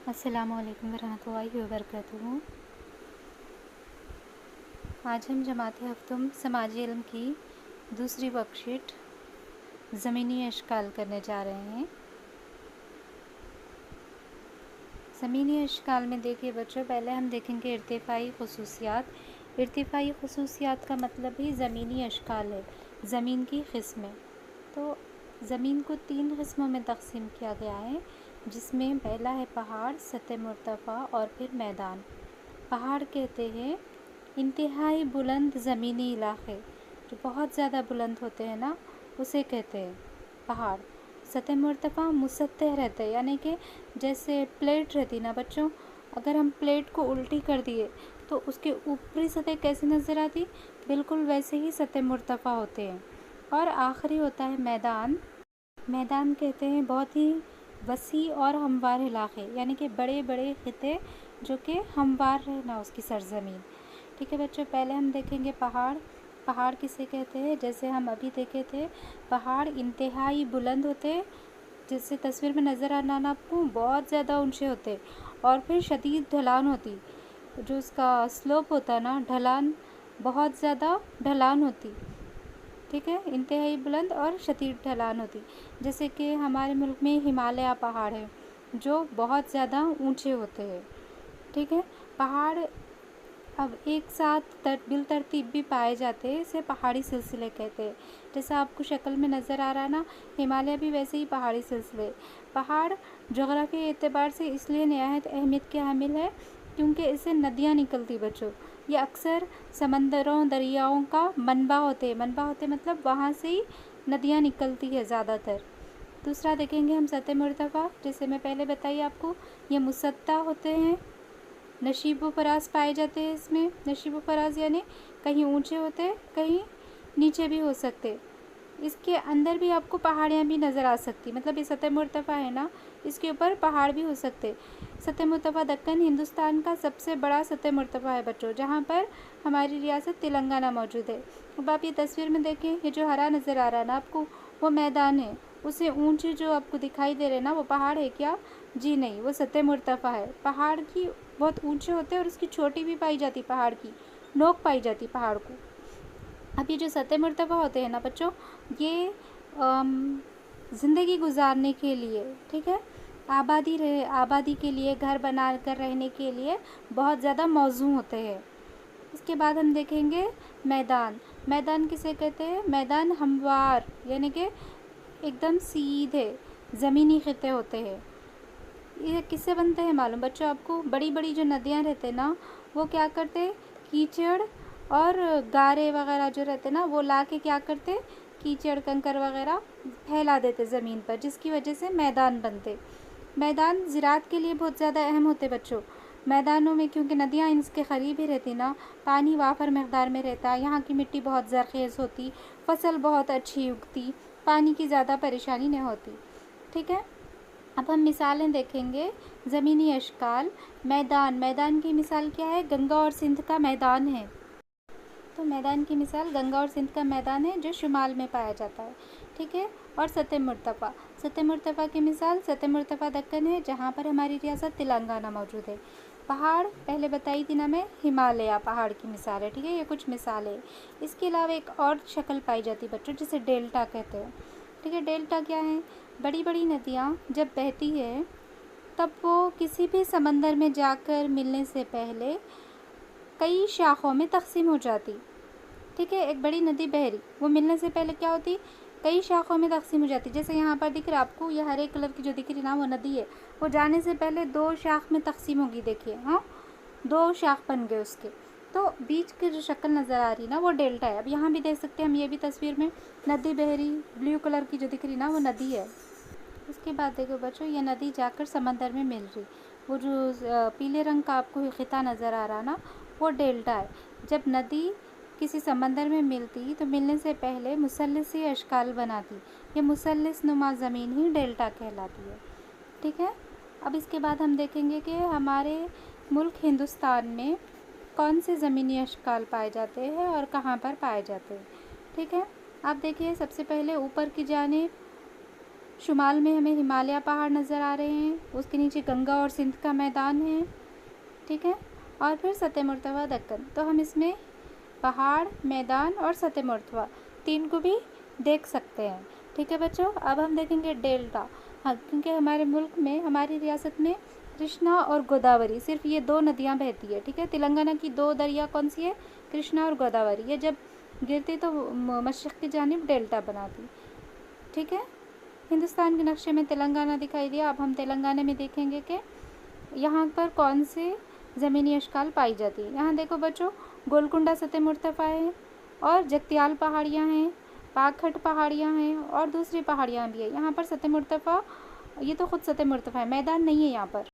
अस्सलामु अलैकुम वरहमतुल्लाहि वबरकातुहू। आज हम जमात हफ्तम समाजी इल्म की दूसरी वर्कशीट ज़मीनी अशकाल करने जा रहे हैं। ज़मीनी अशकाल में देखिए बच्चों, पहले हम देखेंगे इर्तिफ़ाई ख़ुसूसियात। इर्तिफ़ाई ख़ुसूसियात का मतलब ही ज़मीनी अशकाल है, ज़मीन की क़िस्में। तो ज़मीन को 3 क़िस्मों में तक़सीम किया गया है, जिसमें पहला है पहाड़, सतह मुर्तफ़ा और फिर मैदान। पहाड़ कहते हैं इंतहाई बुलंद ज़मीनी इलाक़े, जो बहुत ज़्यादा बुलंद होते हैं ना, उसे कहते हैं पहाड़। सतह मुर्तफ़ा मुसत्तह रहते हैं, यानी कि जैसे प्लेट रहती ना बच्चों, अगर हम प्लेट को उल्टी कर दिए तो उसके ऊपरी सतह कैसी नज़र आती, बिल्कुल वैसे ही सतह मुर्तफ़ा होते हैं। और आखिरी होता है मैदान। मैदान कहते हैं बहुत ही वसी और हमवार इलाक़े, यानी कि बड़े बड़े खिते जो कि हमवार है ना उसकी सरज़मीन। ठीक है बच्चों, पहले हम देखेंगे पहाड़। पहाड़ किसे कहते हैं? जैसे हम अभी देखे थे, पहाड़ इंतहाई बुलंद होते, जैसे तस्वीर में नज़र आना ना आपको, बहुत ज़्यादा ऊंचे होते, और फिर शदीद ढलान होती, जो उसका स्लोप होता ना, ढलान, बहुत ज़्यादा ढलान होती। ठीक है, इंतहाई बुलंद और शदीद ढलान होती। जैसे कि हमारे मुल्क में हिमालय पहाड़ है, जो बहुत ज़्यादा ऊंचे होते हैं। ठीक है, पहाड़ अब एक साथ बिलतरतीब भी पाए जाते हैं, इसे पहाड़ी सिलसिले कहते हैं। जैसा आपको शक्ल में नज़र आ रहा है ना, हिमालय भी वैसे ही पहाड़ी सिलसिले। पहाड़ जोग्राफी एतबार से इसलिए नहायत अहमियत के हामिल है क्योंकि इससे नदियाँ निकलती बच्चों। ये अक्सर समंदरों, दरियाओं का मनबा होते हैं। मनबा होते मतलब वहाँ से ही नदियाँ निकलती है ज़्यादातर। दूसरा देखेंगे हम सतह मुर्तफ़ा, जैसे मैं पहले बताई आपको, ये मुसत्ता होते हैं, नशीब व फराज पाए जाते हैं इसमें। नशीब व फराज यानी कहीं ऊंचे होते, कहीं नीचे भी हो सकते। इसके अंदर भी आपको पहाड़ियाँ भी नज़र आ सकती, मतलब ये सतह मुर्तफ़ा है ना, इसके ऊपर पहाड़ भी हो सकते। सतह मुर्तफ़ा दक्कन हिंदुस्तान का सबसे बड़ा सतह मुर्तफ़ा है बच्चों, जहाँ पर हमारी रियासत तेलंगाना मौजूद है। अब आप ये तस्वीर में देखें, ये जो हरा नज़र आ रहा है ना आपको, वो मैदान है। उससे ऊंचे जो आपको दिखाई दे रहे हैं ना, वो पहाड़ है क्या? जी नहीं, वो सतह मुर्तफ़ा है। पहाड़ की बहुत ऊंचे होते हैं और उसकी चोटी भी पाई जाती, पहाड़ की नोक पाई जाती पहाड़ को। अब ये जो सतह मुर्तफ़ा होते हैं ना बच्चों, ये ज़िंदगी गुजारने के लिए, ठीक है, आबादी के लिए, घर बना कर रहने के लिए बहुत ज़्यादा मौजूद होते हैं। इसके बाद हम देखेंगे मैदान। मैदान किसे कहते हैं? मैदान हमवार, यानी कि एकदम सीधे ज़मीनी खिते होते हैं। ये किससे बनते हैं मालूम बच्चों आपको? बड़ी बड़ी जो नदियाँ रहते ना, वो क्या करते, कीचड़ और गारे वगैरह जो रहते ना, वो ला के क्या करते, कीचड़ कंकर वगैरह फैला देते ज़मीन पर, जिसकी वजह से मैदान बनते। मैदान ज़राअत के लिए बहुत ज़्यादा अहम होते बच्चों। मैदानों में क्योंकि नदियाँ इसके करीब ही रहती ना, पानी वाफर मकदार में रहता, यहाँ की मिट्टी बहुत ज़रख़ेज़ होती, फसल बहुत अच्छी उगती, पानी की ज़्यादा परेशानी नहीं होती। ठीक है, अब हम मिसालें देखेंगे। ज़मीनी अशकाल। मैदान की मिसाल क्या है? गंगा और सिंध का मैदान है। तो मैदान की मिसाल गंगा और सिंध का मैदान है, जो शुमाल में पाया जाता है। ठीक है, और सतह मुर्तफ़ा की मिसाल सतह मुर्तफ़ा दक्कन है, जहाँ पर हमारी रियासत तेलंगाना मौजूद है। पहाड़ पहले बताई थी ना मैं, हिमालय पहाड़ की मिसाल है। ठीक है, ये कुछ मिसालें। इसके अलावा एक और शक्ल पाई जाती है बच्चों, जिसे डेल्टा कहते हैं। ठीक है, डेल्टा क्या है? बड़ी बड़ी नदियाँ जब बहती है, तब वो किसी भी समंदर में जाकर मिलने से पहले कई शाखों में तकसीम हो जाती। ठीक है, एक बड़ी नदी बह रही, वो मिलने से पहले क्या होती, कई शाखों में तकसीम हो जाती। जैसे यहाँ पर दिख रहा है आपको, ये हरे कलर की जो दिख रही ना, वो नदी है, वो जाने से पहले 2 शाख में तकसीम होगी। देखिए, हाँ, 2 शाख बन गए उसके, तो बीच की जो शक्ल नज़र आ रही ना, वो डेल्टा है। अब यहाँ भी देख सकते हैं हम, ये भी तस्वीर में नदी बह रही, ब्लू कलर की जो दिख रही ना, वो नदी है। उसके बाद देखो बच्चों, ये नदी जाकर समंदर में मिल रही, वो जो पीले रंग का आपको खिता नज़र आ रहा ना, वो डेल्टा है। जब नदी किसी समंदर में मिलती तो मिलने से पहले मुसल्लसी अशकाल बनाती, ये मुसल्लस नुमा ज़मीन ही डेल्टा कहलाती है। ठीक है, अब इसके बाद हम देखेंगे कि हमारे मुल्क हिंदुस्तान में कौन से ज़मीनी अशकाल पाए जाते हैं और कहाँ पर पाए जाते हैं। ठीक है, आप देखिए, सबसे पहले ऊपर की जानिब شمال میں ہمیں ہمالیہ پہاڑ نظر آ رہے ہیں، اس کے نیچے گنگا اور سندھ کا میدان ہے، ٹھیک ہے، اور پھر سطح مرتفع دکن۔ تو ہم اس میں پہاڑ، میدان اور سطح مرتفع تین کو بھی دیکھ سکتے ہیں، ٹھیک ہے بچوں۔ اب ہم دیکھیں گے ڈیلٹا، ہاں کیونکہ ہمارے ملک میں، ہماری ریاست میں کرشنا اور گوداوری صرف یہ دو ندیاں بہتی ہے، ٹھیک ہے۔ تلنگانہ کی دو دریا کون سی ہے؟ کرشنا اور گوداوری، یہ جب گرتی تو مشرق کی جانب ڈیلٹا بناتی، ٹھیک ہے۔ ہندوستان کے نقشے میں تلنگانہ دکھائی دیا۔ اب ہم تلنگانہ میں دیکھیں گے کہ یہاں پر کون سے زمینی اشکال پائی جاتی ہے۔ یہاں دیکھو بچوں، گولکنڈہ سطح مرتفع ہے اور جگتیال پہاڑیاں ہیں، پاکھٹ پہاڑیاں ہیں اور دوسری پہاڑیاں بھی ہیں۔ یہاں پر سطح مرتفع، یہ تو خود سطح مرتفع ہے، میدان نہیں ہے یہاں پر۔